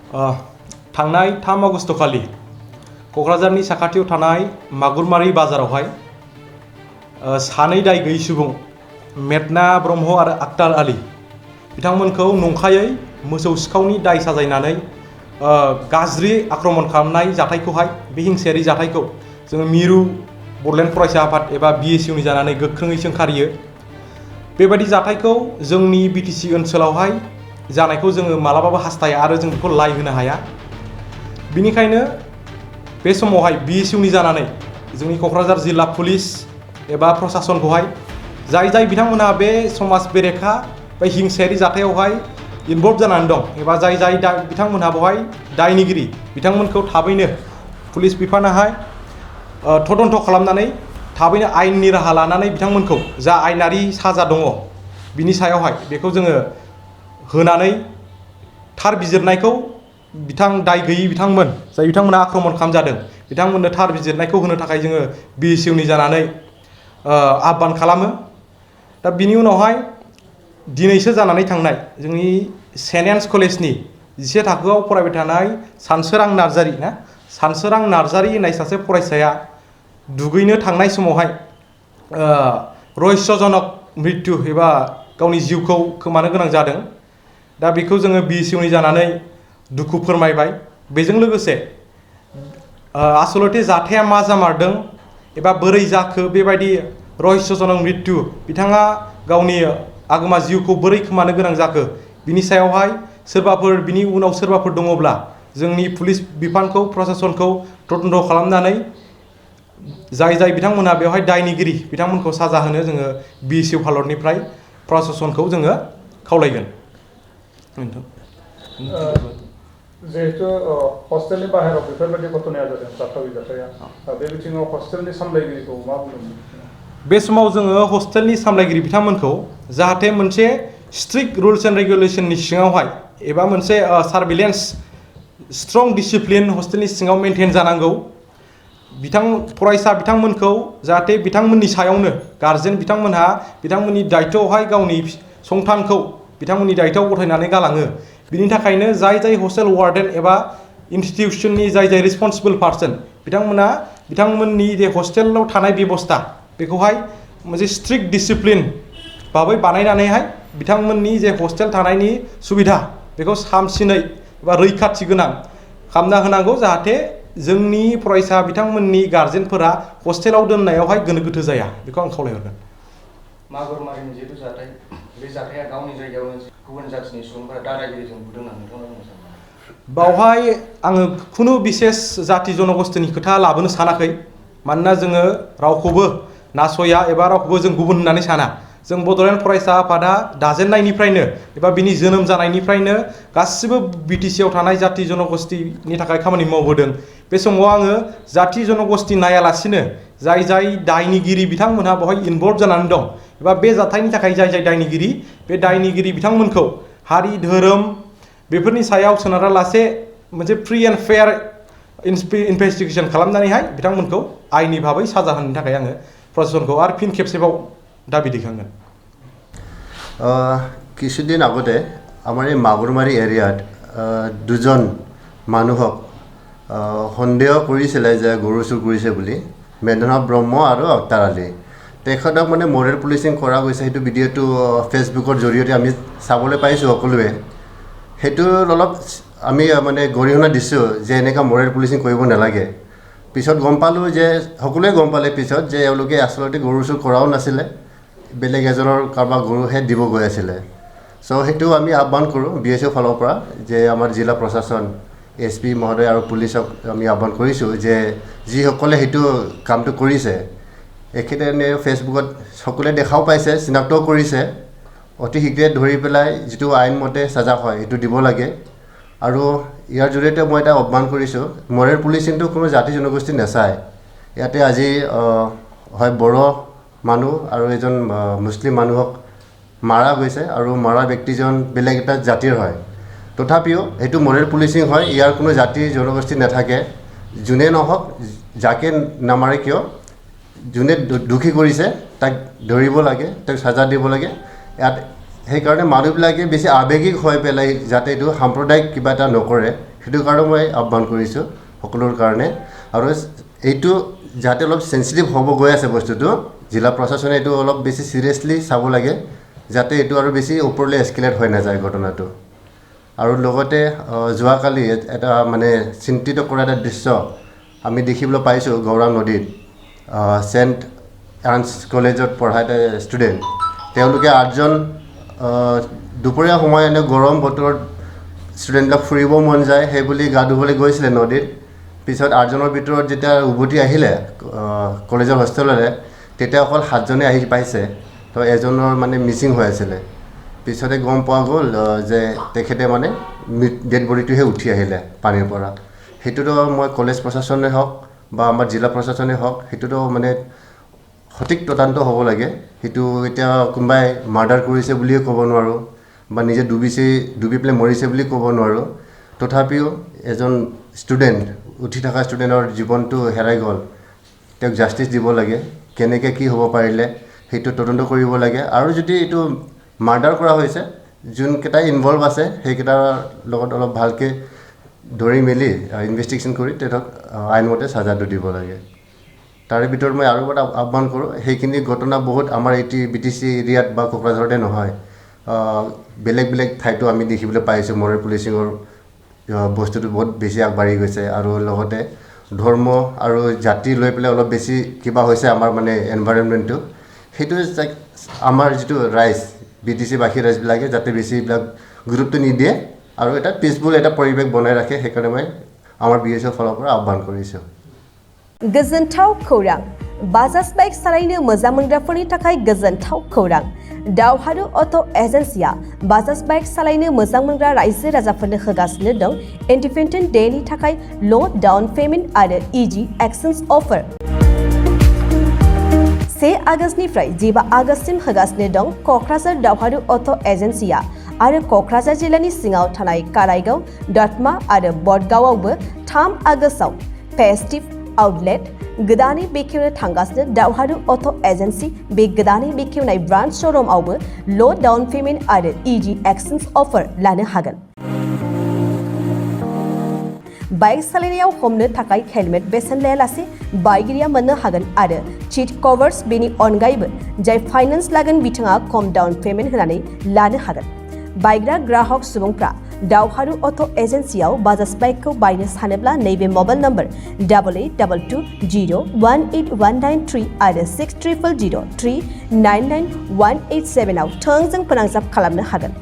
थांनाय 3 आगस्ट खालि क'क्राझारनि साखाथियाव थानाय मागुरमारि बाजारावहाय सानै दाय गैयै सुबुं मेघना ब्रह्म आरो आक्तार आली बिथांमोनखौ नंखायै मोसौ सिखावनि दाय साजायनानै गाज्रि आक्रमण खालामनाय जाथायखौहाय बे हिंसायारि जाथायखौ जोङो मिरु बड'लेण्ड फरायसा आफाद एबा BSUनि जानानै गोख्रोङै सोंखारियो। बेबायदि जाथायखौ जोंनि BTC ओनसोलावहाय जानायखौ जोङो मालाबाबो हास्थाया आरो जों बेखौ लाय होनो हाया। बिनिखायनो बे समावहाय BSUनि जानानै जोंनि क'क्राझार जिल्ला पुलिस एबा प्रशासनखौहाय जाय बिथांमोनहा बे समाज बेरेखा बा हिंसायारि जाथायावहाय इनभल्भ जानानै दं एबा जाय बिथांमोनहा बेवहाय दायनिगिरि बिथांमोनखौ थाबैनो पुलिस बिफानाहाय तदन्त खालामनानै थाबैनो आयेननि राहा लानानै बिथांमोनखौ जा आयेनारि साजा दङ बिनि सायावहाय बेखौ जोङो होनानै थार बिजिरनायखौ दाय गैयै बिथांमोन जाय बिथांमोना आक्रमण खालामजादों बिथांमोननो थार बिजिरनायखौ होनो थाखाय जोङो BSUनि जानानै आह्वान खालामो। दा बिनि उनावहाय दिनैसो जानानै थांनाय जोंनि सेन्ट एन्स कलेजनि 10 थाखोआव फरायबाय थानाय सानसोरां नार्जारी होननाय सासे फरायसाया दुगैनो थांनाय समावहाय रहस्यजनक मृत्यु एबा गावनि जिउखौ खोमानो गोनां जादों। दा बेखौ जोङो BSUनि जानानै दुखु फोरमायबाय। बेजों लोगोसे आसलते जाथाया मा जामारदों एबा बोरै जाखो बेबायदि रहस्यजनक मृत्यु बिथाङा गावनि आगोमा जिउखौ बोरै खोमानो गोनां जाखो बिनि सायावहाय बिनि उनाव सोरबाफोर दङब्ला जोंनि पुलिस बिफानखौ प्रशासनखौ तदन्त खालामनानै जाय बिथांमोनहा बेवहाय दायनिगिरि बिथांमोनखौ साजा होनो जोङो BSU हालरनिफ्राय प्रशासनखौ जोङो खावलायगोन। जिहेतु हस्टेलनि बाहेराव बेफोरबायदि घटनाया जादों जाथावै जाथाया बे बिथिङाव हस्टेलनि सामलायगिरिखौ मा बुंदों? बे समाव जोङो हस्टेलनि सामलायगिरि बिथांमोनखौ जाहाथे मोनसे स्ट्रिक्ट रुल्स एन्ड रेगुलेशननि सिङावहाय एबा मोनसे सार्भिलेन्स स्ट्रं डिसिप्लिन हस्टेलनि सिङाव मेनटेन जानांगौ। फरायसा बिथांमोनखौ जाहाथे बिथांमोननि सायावनो गार्जेन बिथांमोनहा बिथांमोननि दायित्वआवहाय गावनि संथानखौ बिथांमोननि दायित्वआव गथायनानै गालाङो। बिनि थाखायनो जाय हस्टेल वार्डेन एबा इनस्टिटिउसननि जाय रिस्पन्सिबल पार्सन बिथांमोननि जे हस्टेलाव थानाय बेबस्था बेखौहाय मोनसे स्ट्रिक्ट डिसिप्लिन भाबै बानायनानैहाय बिथांमोननि जे हस्टेल थानायनि सुबिदा बेखौ सामसिनै एबा रैखाथि गोनां खालामना होनांगौ जाहाथे जोंनि फरायसा बिथांमोननि गार्जेनफोरा हस्टेलाव दोननायावहाय गोनो गोथो जाया बेखौ आं खावलायहरगोन। मागुरमारिनि जिहेतु जाथाय बे जाथाया गावनि जायगायावनो गुबुन जाथिनि सुबुंफोरा दादागिरिजों बुदों होननानै नोंथाङा बुंनो सानो? बावहाय आङो खुनु बिसेस जाति जनगोष्ठीनि खोथा लाबोनो सानाखै। मानोना जोङो रावखौबो नासया एबा रावखौबो जों गुबुन होननानै साना। जों बड'लेण्ड फरायसा आफादा दाजेननायनिफ्रायनो एबा बिनि जोनोम जानायनिफ्रायनो गासिबो BTC आव थानाय जाति जनगोष्ठीनि थाखाय खामानि मावबोदों। बे समाव आङो जाति जनगोष्ठी नायालासिनो जाय दायनिगिरि बिथांमोनहा बेवहाय इनभल्भ जानानै दं एबा बे जाथायनि थाखाय जाय दायनिगिरि बे दायनिगिरि बिथांमोनखौ हारि धोरोम बेफोरनि सायाव सोनारालासे मोनसे फ्रि एन्ड फेयार इनभेस्टिगेसन खालामनानैहाय बिथांमोनखौ आयेननि भाबै साजा होनो थाखाय आङो प्रशासनखौ आरो फिन खेबसेबाव दाबि दैखांगोन। কিছুদিন আগতে আমাৰ এই মাগুৰমাৰী এৰিয়াত দুজন মানুহক সন্দেহ কৰিছিলে যে গৰু চুৰ কৰিছে বুলি, মেঘনা ব্ৰহ্ম আৰু আক্তাৰ আলী। তেখেতক মানে মৰেল পুলিচিং কৰা গৈছে। সেইটো ভিডিঅ'টো ফেচবুকৰ জৰিয়তে আমি চাবলৈ পাইছোঁ সকলোৱে। সেইটোৰ অলপ আমি মানে গৰিহণা দিছোঁ যে এনেকুৱা মৰেল পুলিচিং কৰিব নালাগে। পিছত গম পালোঁ যে সকলোৱে গম পালে পিছত যে এওঁলোকে আচলতে গৰু চুৰ কৰাও নাছিলে, বেলেগ এজনৰ কাৰোবাক গৰুহে দিব গৈ আছিলে। চ' সেইটো আমি আহ্বান কৰোঁ BSU ফালৰ পৰা যে আমাৰ জিলা প্ৰশাসন SP মহোদয় আৰু পুলিচক আমি আহ্বান কৰিছোঁ যে যিসকলে সেইটো কামটো কৰিছে একেদৰে ফেচবুকত সকলোৱে দেখাও পাইছে, চিনাক্তও কৰিছে, অতি শীঘ্ৰে ধৰি পেলাই যিটো আইনমতে সাজা হয় সেইটো দিব লাগে। আৰু ইয়াৰ জৰিয়তে মই এটা আহ্বান কৰিছোঁ, মৰেল পুলিচিংটো কোনো জাতি জনগোষ্ঠী নাচায়। ইয়াতে আজি হয় বড়ো মানুহ আৰু এজন মুছলিম মানুহক মাৰা গৈছে আৰু মৰা ব্যক্তিজন বেলেগ এটা জাতিৰ হয়। তথাপিও এইটো মৰেল পুলিচিং হয়, ইয়াৰ কোনো জাতি জনগোষ্ঠী নাথাকে। যোনে নহওক, যাকে নামাৰে কিয়, যোনে দুখী কৰিছে তাক ধৰিব লাগে, তাক সাজা দিব লাগে। ইয়াত সেইকাৰণে মানুহবিলাকে বেছি আৱেগিক হৈ পেলাই যাতে এইটো সাম্প্ৰদায়িক কিবা এটা নকৰে সেইটো কাৰণে মই আহ্বান কৰিছোঁ সকলোৰ কাৰণে আৰু এইটো যাতে অলপ চেঞ্চিটিভ হ'ব গৈ আছে বস্তুটো জিলা প্ৰশাসনে এইটো অলপ বেছি চিৰিয়াছলি চাব লাগে যাতে এইটো আৰু বেছি ওপৰলৈ এস্কেলেট হৈ নাযায় ঘটনাটো আৰু লগতে যোৱাকালি এটা মানে চিন্তিত কৰা এটা দৃশ্য আমি দেখিবলৈ পাইছোঁ গৌৰাং নদীত চেণ্ট এন্স কলেজত পঢ়া এটা ষ্টুডেণ্ট তেওঁলোকে 8জন দুপৰীয়া সময় এনে গৰম বতৰত ষ্টুডেণ্টবিলাক ফুৰিব মন যায় সেই বুলি গা ধুবলৈ গৈছিলে নদীত পিছত 8জনৰ ভিতৰত যেতিয়া উভতি আহিলে কলেজৰ হোষ্টেললৈ তেতিয়া অকল 7জনে আহি পাইছে তো এজনৰ মানে মিচিং হৈ আছিলে পিছতে গম পোৱা গ'ল যে তেখেতে মানে ডেড বডিটোহে উঠি আহিলে পানীৰ পৰা সেইটোতো মই কলেজ প্ৰশাসনে হওক বা আমাৰ জিলা প্ৰশাসনে হওক সেইটোতো মানে সঠিক তদন্ত হ'ব লাগে সেইটো এতিয়া কোনোবাই মাৰ্ডাৰ কৰিছে বুলিও ক'ব নোৱাৰোঁ বা নিজে ডুবি পেলাই মৰিছে বুলি ক'ব নোৱাৰোঁ তথাপিও এজন ষ্টুডেণ্ট উঠি থকা ষ্টুডেণ্টৰ জীৱনটো হেৰাই গ'ল তেওঁক জাষ্টিচ দিব লাগে কেনেকৈ কি হ'ব পাৰিলে সেইটো তদন্ত কৰিব লাগে আৰু যদি এইটো মাৰ্ডাৰ কৰা হৈছে যোনকেইটা ইনভলভ আছে সেইকেইটাৰ লগত অলপ ভালকৈ ধৰি মেলি ইনভেষ্টিগেশ্যন কৰি তেওঁক আইনমতে চাজাটো দিব লাগে তাৰে ভিতৰত মই আৰু এটা আহ্বান কৰোঁ সেইখিনি ঘটনা বহুত আমাৰ BTC এৰিয়াত বা কোকৰাঝাৰতে নহয় বেলেগ বেলেগ ঠাইতো আমি দেখিবলৈ পাইছোঁ মৰেল পুলিচিঙৰ বস্তুটো বহুত বেছি আগবাঢ়ি গৈছে আৰু লগতে ধৰ্ম আৰু জাতি লৈ পেলাই অলপ বেছি কিবা হৈছে আমাৰ মানে এনভাইৰনমেণ্টটো সেইটো আমাৰ যিটো ৰাইজ BTC বাসী ৰাইজবিলাকে যাতে বেছি এইবিলাক গুৰুত্ব নিদিয়ে আৰু এটা পিচফুল এটা পৰিৱেশ বনাই ৰাখে সেইকাৰণে মই আমাৰ BSF ফালৰ পৰা আহ্বান কৰিছোঁ गोजोनथाव खौरां बाजाज बाइक सालायनो मोजां मोनग्राफोरनि थाखाय गोजोनथाव खौरां दावहारु अट' एजेन्सिया बाजाज बाइक सालायनो मोजां मोनग्रा रायजो राजाफोरनो होगासिनो दं इन्डिपेन्डेन्ट डेनि थाखाय ल' डाउन पेमेन्ट आरो इजि एक्सचेन्ज अफार 1 आगस्तनिफ्राय 15 आगस्तसिम होगासिनो दं क'क्राझार दावहारु अट' एजेन्सिया आरो क'क्राझार जिल्लानि सिङाव थानाय काराइगाव दतमा आरो बडगावआवबो 3 आगस्टआव फेस्टिभ आउटलेट गोदानै बेखेवनो थांगासिनो दावहारु अट' एजेन्सि बे गोदानै बेखेवनाय ब्रान्च श'रुमआवबो ल' डाउन पेमेन्ट आरो इजि एक्सचेन्ज अफार लानो हागोन बाइक सालायनायाव हमनो थाखाय हेलमेट बेसेन लायालासे बाइगिरिया मोननो हागोन आरो सीट कभार्स बेनि अनगायैबो जाय फाइनान्स लागोन बिथाङा खम डाउन पेमेन्ट होनानै लानो हागोन बायग्रा ग्राहक सुबुंफ्रा दावहारु अट' एजेन्सियाव बाजाज बाइकखौ बायनो सानोब्ला नैबे मबाइल नम्बर 8822018193 आरो 6300399187 आव थोंजों फोनांजाब खालामनो हागोन